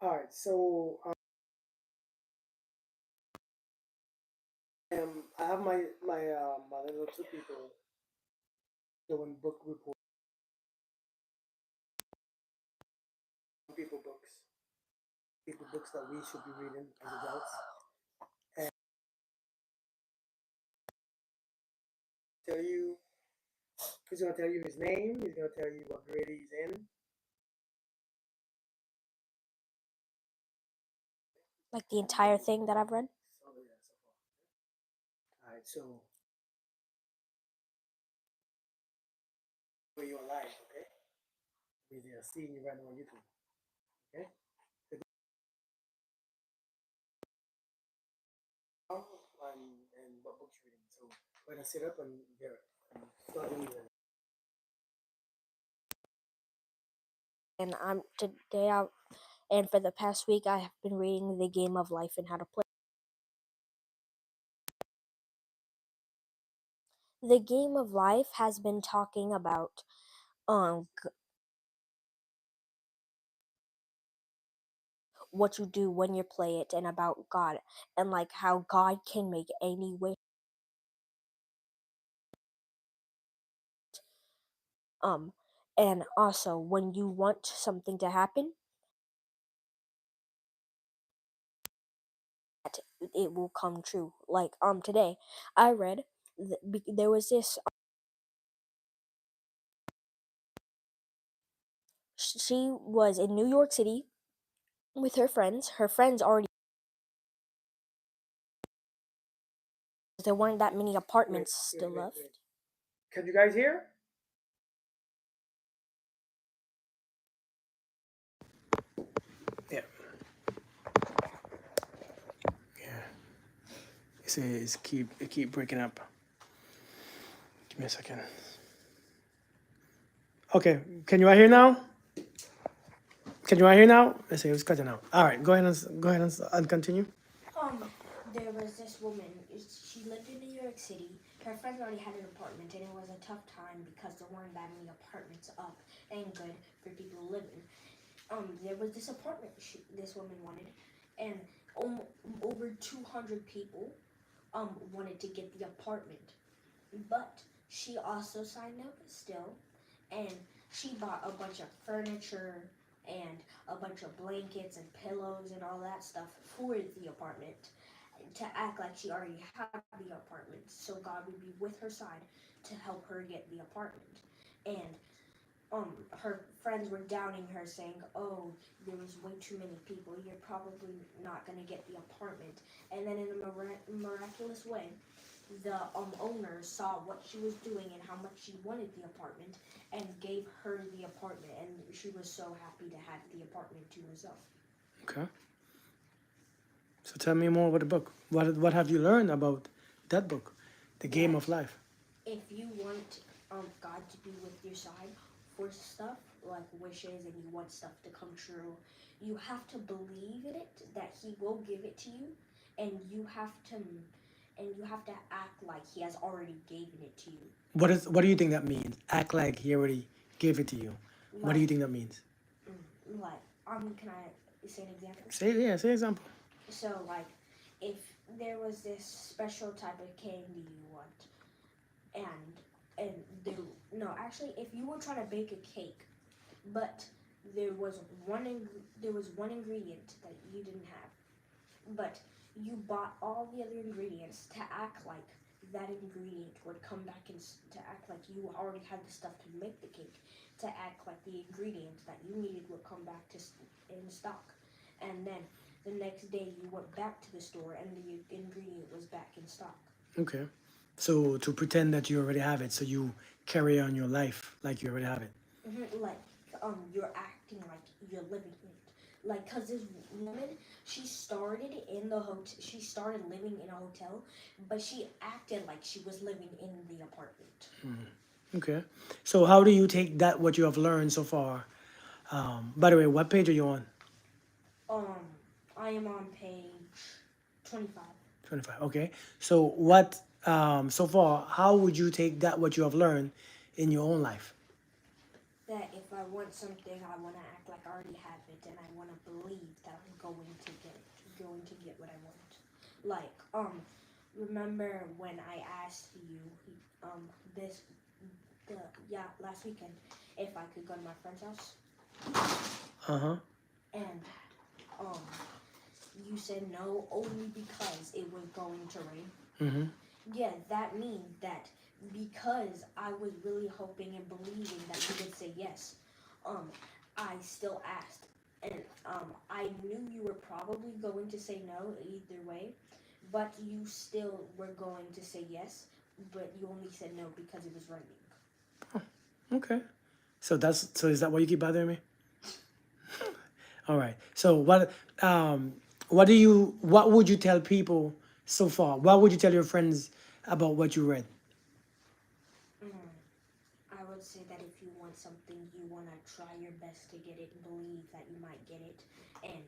All right, so I have my little two people doing book report, people books, people books that we should be reading as adults. And tell you, he's gonna tell you his name. He's gonna tell you what grade he's in. Like the entire thing that I've read. So yeah, so far. All right, so where you're live, okay? We're seeing you right now on YouTube, okay? And what books you're reading. So we're gonna sit up and get start reading. And I'm today I and for the past week I have been reading The Game of Life and How to Play. The Game of Life has been talking about what you do when you play it and about God and like how God can make any wish. Um and also when you want something to happen, it will come true. Like today I read there was this she was in New York City with her friends. Her friends already there weren't that many apartments still left. Can you guys hear? Yeah. Yeah. It keep breaking up. Give me a second. Okay, can you all hear now? Can you all hear now? Let's see, it was cutting out. All right, go ahead and continue. Um, there was this woman. She lived in New York City. Her friends already had an apartment, and it was a tough time because there weren't that many apartments up and good for people to live in. There was this apartment this woman wanted, and over 200 people wanted to get the apartment. But she also signed up still, and she bought a bunch of furniture and a bunch of blankets and pillows and all that stuff for the apartment to act like she already had the apartment, so God would be with her side to help her get the apartment. And her friends were downing her, saying, "Oh, there was way too many people. You're probably not going to get the apartment." And then in a miraculous way, the owner saw what she was doing and how much she wanted the apartment and gave her the apartment, and she was so happy to have the apartment to herself. Okay. So tell me more about the book. What have you learned about that book, The Game of Life? If you want God to be with your side for stuff like wishes and you want stuff to come true, you have to believe in it that He will give it to you, and you have to act like He has already given it to you. What do you think that means? Act like he already gave it to you. What do you Like, think that means? like can I say an example? Say example. So like, if there was this special type of candy you want, and there no actually if you were trying to bake a cake, but there was there was one ingredient that you didn't have, but you bought all the other ingredients to act like that ingredient would come back and to act like you already had the stuff to make the cake, to act like the ingredient that you needed would come back to in stock, and then the next day you went back to the store and the ingredient was back in stock. Okay. So to pretend that you already have it, so you carry on your life like you already have it. Like you're acting like you're living in it. Like, cause this woman, she started in the hotel. She started living in a hotel, but she acted like she was living in the apartment. Okay. So how do you take that what you have learned so far? By the way, what page are you on? Um, I am on page 25. 25. Okay. So what so far, how would you take that what you have learned in your own life? that if I want something, I want to act like I already have it, and I want to believe that I'm going to get what I want. Like, remember when I asked you, this, the yeah, last weekend, if I could go to my friend's house, Uh-huh. and um, you said no only because it was going to rain. Mm-hmm. Yeah, that means that because I was really hoping and believing that you would say yes, um, I still asked. And I knew you were probably going to say no either way, but you still were going to say yes, but you only said no because it was raining. Okay. So is that why you keep bothering me? All right. So what would you tell people so far? What would you tell your friends about what you read? Mm. I would say that if you want something, you want to try your best to get it, believe that you might get it, and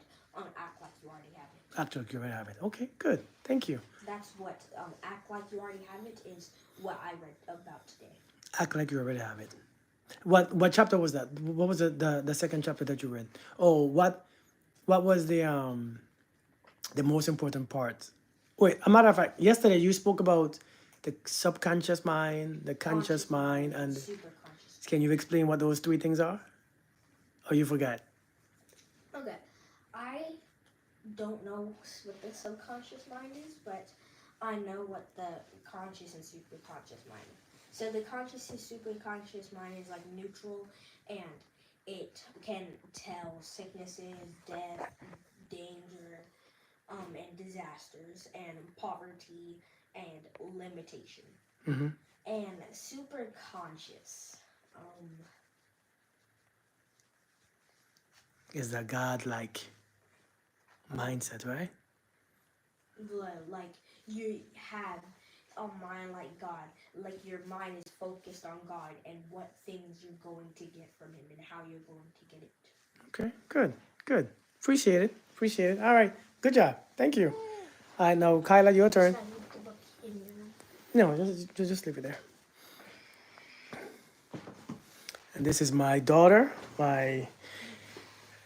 act like you already have it. After you already have it. Okay, good. Thank you. That's what act like you already have it is what I read about today. Act like you already have it. What chapter was that? What was the second chapter that you read? Oh, what was the most important part? Wait, a matter of fact, yesterday you spoke about the subconscious mind, the conscious Conscious mind, mind and and super conscious. can you explain what those three things are? Or you forgot? Okay, I don't know what the subconscious mind is, but I know what the conscious and superconscious mind is. So the conscious and superconscious mind is like neutral, and it can tell sicknesses, death, danger, and disasters, and poverty, and limitation. Mm-hmm. And superconscious, Is the God-like mindset, right? like you have a mind like God, like your mind is focused on God and what things you're going to get from Him and how you're going to get it. Okay, good, good. Appreciate it. Appreciate it. All right, good job. Thank you. All right, now Kyla, your Just turn. gotta leave the book in your room. No, just leave it there. And this is my daughter. My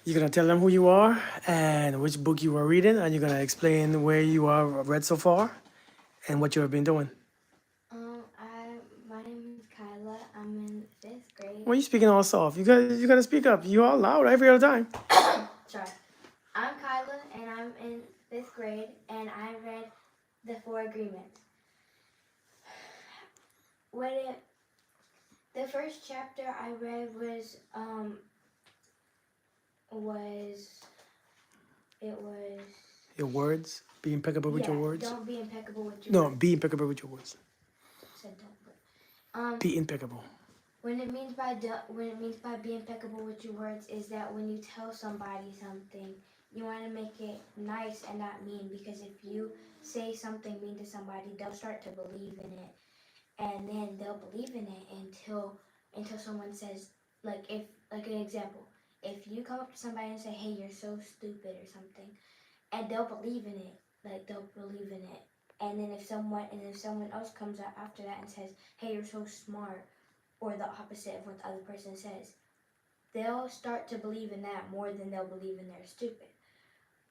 You're gonna tell them who you are and which book you are reading, and you're gonna explain where you are read so far and what you have been doing. My name is Kyla. I'm in fifth grade. Why are you speaking all soft? You gotta speak up. You all loud every other time. Sorry. I'm Kyla, and I'm in fifth grade, and I read the Four Agreements. What it, the first chapter I read was it was Your words. Be impeccable with your words. don't be impeccable with your No, words. be impeccable with your words. Said don't, but Be impeccable. when it means by be impeccable with your words is that when you tell somebody something, you want to make it nice and not mean, because if you say something mean to somebody, they'll start to believe in it, and then they'll believe in it until someone says, like an example, if you come up to somebody and say, hey, you're so stupid or something, and they'll believe in it, and then if someone else comes up after that and says, hey, you're so smart, or the opposite of what the other person says, they'll start to believe in that more than they'll believe in they're stupid.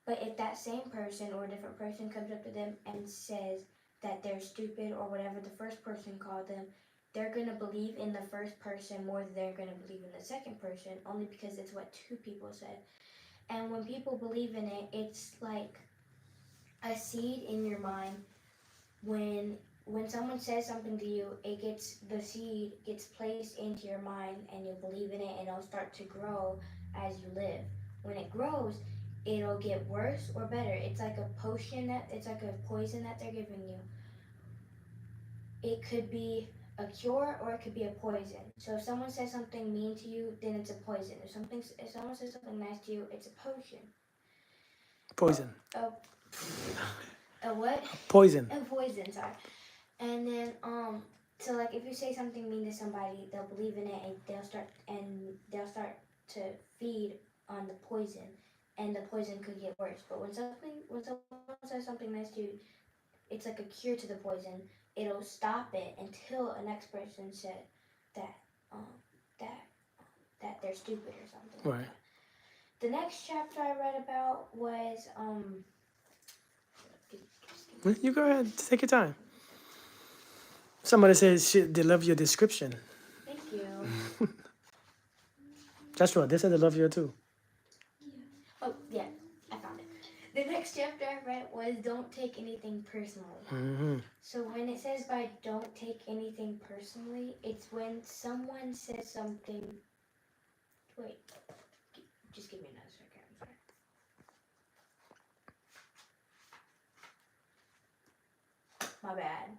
But if that same person or a different person comes up to them and says that they're stupid or whatever the first person called them, they're going to believe in the first person more than they're going to believe in the second person, only because it's what two people said. And when people believe in it, it's like a seed in your mind. When someone says something to you, the seed gets placed into your mind, and you'll believe in it, and it'll start to grow as you live. When it grows, it'll get worse or better. It's like a poison that they're giving you. It could be a cure or it could be a poison. So if someone says something mean to you, then it's a poison. If someone says something nice to you, it's a potion. Poison. A what? Poison. A poison, sorry. And then so like if you say something mean to somebody, they'll believe in it, and they'll start to feed on the poison, and the poison could get worse. But when someone says something nice to you, it's like a cure to the poison. It'll stop it until a next person said that that that they're stupid or something like Right. that. The next chapter I read about was You go ahead. Take your time. Somebody says they love your description. thank you. That's right. They said they love you too. Oh yeah, I found it. The next chapter I read was don't take anything personally. Hmm. So when it says by don't take anything personally, it's when someone says something. Wait, just give me another second. I'm sorry. My bad.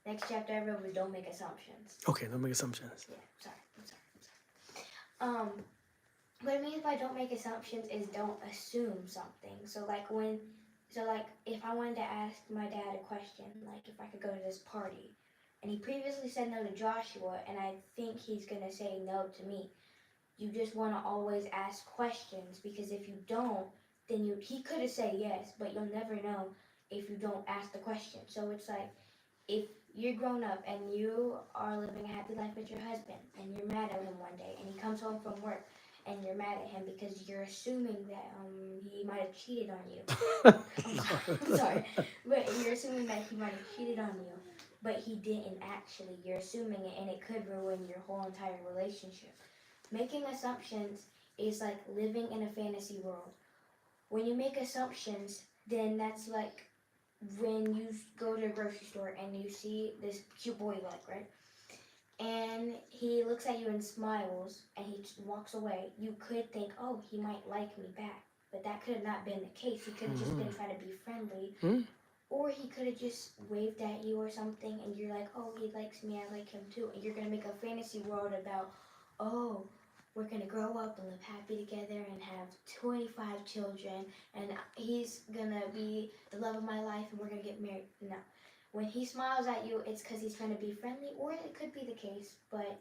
Next chapter I read was don't make assumptions. Okay, don't make assumptions. Yeah, sorry. I'm sorry. What it means by don't make assumptions is don't assume something. So if I wanted to ask my dad a question, like if I could go to this party, and he previously said no to Joshua, and I think he's gonna say no to me. You just want to always ask questions because if you don't, then he could have said yes, but you'll never know if you don't ask the question. So it's like if you're grown up and you are living a happy life with your husband and you're mad at him one day and he comes home from work and you're mad at him because you're assuming that he might have cheated on you. I'm sorry, but you're assuming that he might have cheated on you, but he didn't actually. You're assuming it, and it could ruin your whole entire relationship. Making assumptions is like living in a fantasy world. When you make assumptions, then that's like when you go to a grocery store and you see this cute boy you like, right? And he looks at you and smiles and he walks away. You could think, oh, he might like me back. But that could have not been the case. He could have just been trying to be friendly. Hmm? Or he could have just waved at you or something and you're like, oh, he likes me, I like him too. And you're going to make a fantasy world about, oh, we're going to grow up and live happy together and have 25 children and he's going to be the love of my life and we're going to get married. No. When he smiles at you, it's because he's trying to be friendly, or it could be the case, but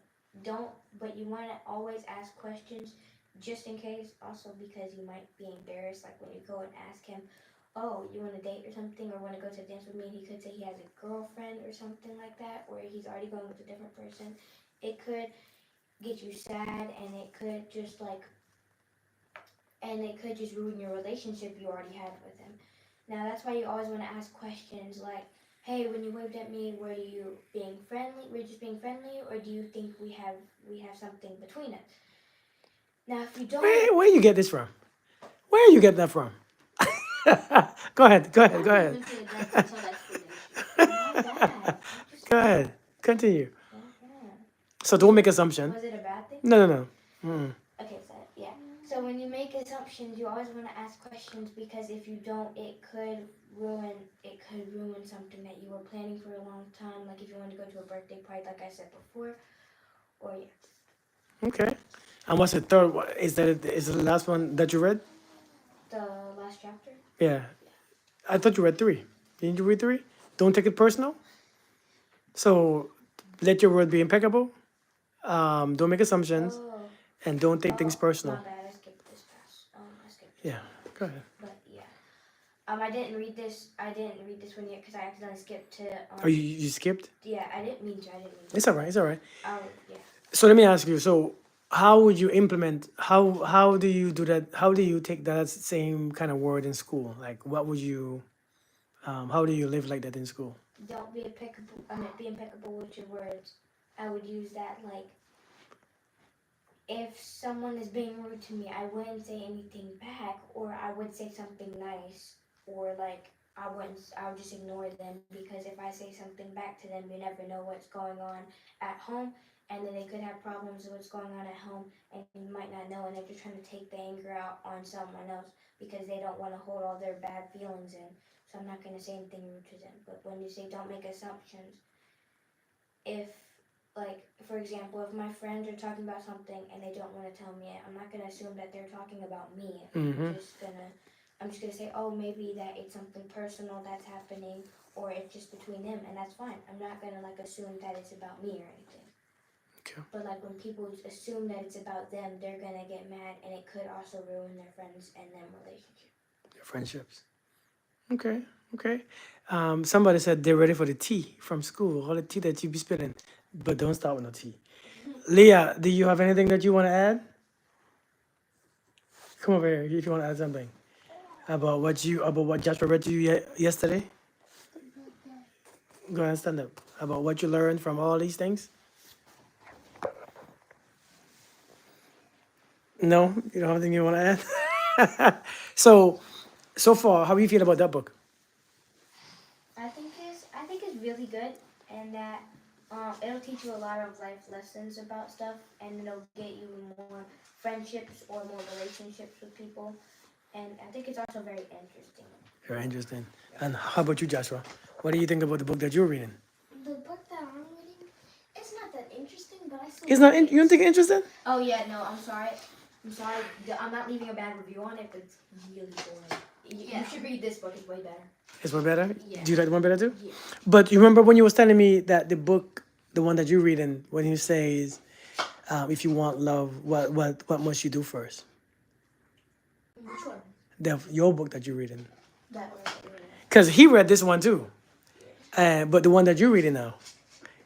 you want to always ask questions just in case, also because you might be embarrassed, like when you go and ask him, oh, you want to date or something, or want to go to dance with me, and he could say he has a girlfriend or something like that, or he's already going with a different person. It could get you sad, and it could just ruin your relationship you already had with him. Now that's why you always want to ask questions like, hey, when you waved at me, were you being friendly? Were you just being friendly, or do you think we have something between us? Now, if you don't, Where you get this from? Where you get that from? Go ahead. Go ahead. Go I ahead. didn't even say that's until explanation. My bad. Go ahead. Continue. Yeah. So don't make assumption. Was it a bad thing? No, no, no. Mm. Okay, so yeah. So when you make assumptions, you always want to ask questions because if you don't, it could ruin something that you were planning for a long time. Like if you want to go to a birthday party, like I said before, or yeah. Okay. And what's the third one? Is it the last one that you read? The last chapter. Yeah. I thought you read 3. Didn't you read 3? Don't take it personal. So let your word be impeccable. Don't make assumptions, Oh. and don't take things personal. My bad. I skipped this pass. I skipped. Yeah. Go ahead. But yeah. I didn't read this. I didn't read this one yet because I accidentally skipped to. Oh, you skipped? Yeah, I didn't mean to. I didn't mean to. It's all right. It's all right. Oh yeah. So let me ask you. So how would you implement? How do you do that? How do you take that same kind of word in school? Like, what would you? How do you live like that in school? Don't be impeccable. Be impeccable with your words. I would use that like. If someone is being rude to me, I wouldn't say anything back, or I would say something nice, or like I would just ignore them because if I say something back to them, you never know what's going on at home, and then they could have problems with what's going on at home, and you might not know, and they're just trying to take the anger out on someone else because they don't want to hold all their bad feelings in. So I'm not going to say anything rude to them. But when you say don't make assumptions, if like for example, if my friends are talking about something and they don't want to tell me it, I'm not gonna assume that they're talking about me. Mm-hmm. I'm just gonna say, oh, maybe that it's something personal that's happening, or it's just between them, and that's fine. I'm not gonna like assume that it's about me or anything. Okay. But like when people assume that it's about them, they're gonna get mad, and it could also ruin their friends and their relationship. Your friendships. Okay. Okay. Somebody said they're ready for the tea from school. All the tea that you be spilling, but don't start with no tea. Leah, do you have anything that you want to add? Come over here if you want to add something about what Joshua read to you yesterday. Go ahead and stand up. About what you learned from all these things. No, you don't have anything you want to add. So far, how do you feel about that book? I think it's really good, and that it'll teach you a lot of life lessons about stuff, and it'll get you more friendships or more relationships with people. And I think it's also very interesting. Very interesting. And how about you, Joshua? What do you think about the book that you're reading? The book that I'm reading, it's not that interesting, but I still It's not. like You don't think it's interesting? Oh yeah, no, I'm sorry. I'm sorry. I'm not leaving a bad review on it, but it's really boring. You should read this book. It's way better. It's one better. Yeah. Do you like the one better too? Yeah. But you remember when you was telling me that the book, the one that you're reading, when he says, "If you want love, what must you do first?" Which one? Your book that you're reading, That one. because he read this one too, but the one that you're reading now,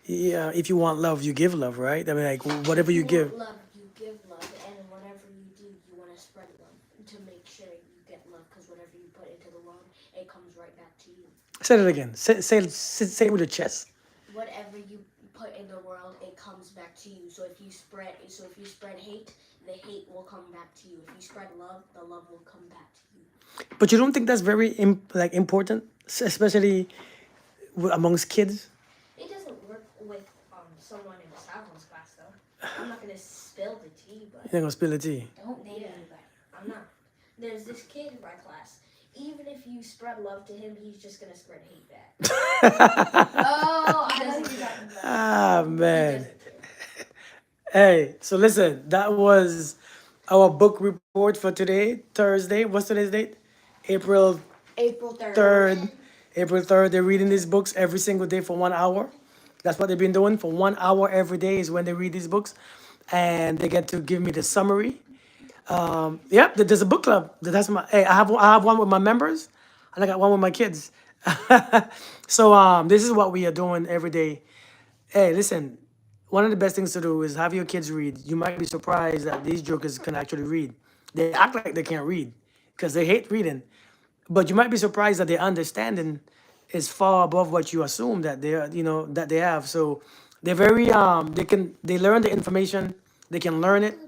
yeah. If you want love, you give love, right? I mean, like whatever you give. love, you give love, and whatever you do, you want to spread love to make sure you get love, because whatever you put into the world, it comes right back to you. Say it again. Say it with your chest. Whatever you put in the world, it comes back to you. So if you spread hate, the hate will come back to you. If you spread love, the love will come back to you. But you don't think that's very important, especially amongst kids? It doesn't work with someone in Savil's class though. I'm not gonna spill the tea, but You're not gonna spill the tea. don't name anybody. I'm not. There's this kid in my class. Even if you spread love to him, he's just gonna spread hate back. Oh, I He know doesn't who do you're that. talking about. Ah He man. doesn't. Hey, so listen, that was our book report for today, Thursday. What's today's date? April April 3rd. 3rd. April 3rd. They're reading these books every single day for 1 hour. That's what they've been doing for 1 hour every day is when they read these books. And they get to give me the summary. Yep, there's a book club. That's my hey, I have one with my members and I got one with my kids. So this is what we are doing every day. Hey, listen, one of the best things to do is have your kids read. You might be surprised that these jokers can actually read. They act like they can't read because they hate reading. But you might be surprised that their understanding is far above what you assume that they are, that they have. So they're very they learn the information, they can learn it.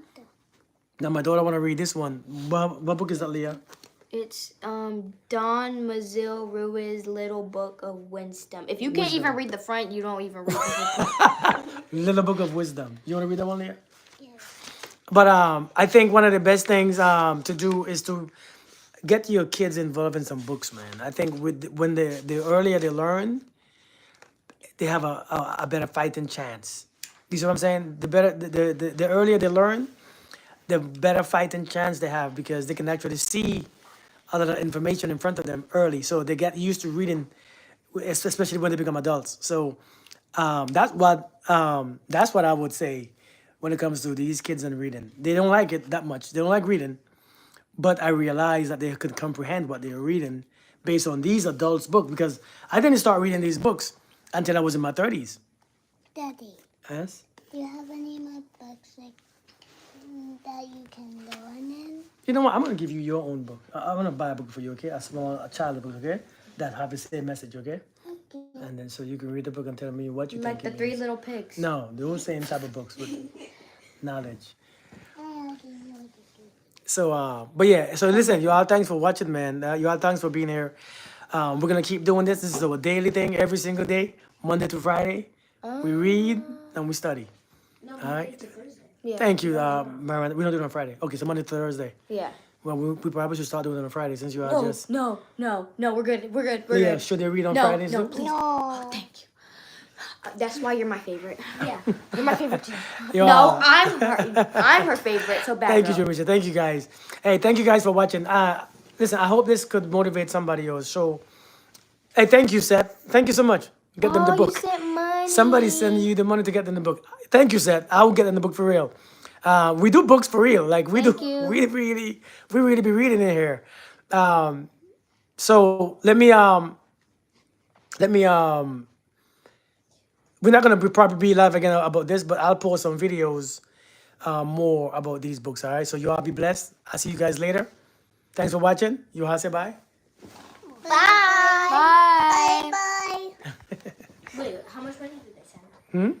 Now my daughter wanna read this one. What book is that, Leah? It's Don Mazil Ruiz Little Book of Wisdom. If you can't even read the front, you don't even read the book. Little Book of Wisdom. You wanna read that one, Leah? But I think one of the best things to do is to get your kids involved in some books, man. I think when the earlier they learn, they have a better fighting chance. You see what I'm saying? The earlier they learn, the better fighting chance they have because they can actually see a lot of information in front of them early. So they get used to reading, especially when they become adults. So that's what I would say when it comes to these kids and reading. They don't like it that much. They don't like reading. But I realized that they could comprehend what they were reading based on these adults' books because I didn't start reading these books until I was in my 30s. Daddy, Yes? do you have any more books like that you can learn in? You know what? I'm going to give you your own book. I'm going to buy a book for you, okay? A child book, okay? That have the same message, okay? Okay. And then so you can read the book and tell me what you Like think the it Three means. Little Pigs. No, those same type of books with knowledge. I already know the truth. So, but yeah, so listen, you all thanks for watching, man. You all thanks for being here. We're going to keep doing this. This is a daily thing every single day, Monday to Friday. We read and we study. No, All Monday right. to Thursday. Yeah. Thank you, Mariana. We don't do it on Friday. Okay, so Monday to Thursday. Yeah. Well, we probably should start doing it on Friday since you are No, just. no, no, no. We're good. We're good. We're Yeah, good. should they read on No, Fridays? no, too? please. No. Thank you. That's why you're my favorite. Yeah, you're my favorite too. You No, are. I'm her favorite. So bad. Thank you, girl. Jamisha. Thank you, guys. Hey, thank you guys for watching. Listen, I hope this could motivate somebody else. So, hey, thank you, Seth. Thank you so much. Get them the Oh, book. you sent money. Somebody send you the money to get them the book. Thank you, Seth. I will get them the book for real. We do books for real. Like we Thank do. you. We really be reading in here. So let me we're not gonna probably be live again about this, but I'll post some videos more about these books. All right. So you all be blessed. I'll see you guys later. Thanks for watching. You all say bye. Bye. Bye. Bye. Bye. Wait, how much money did they send? Hmm?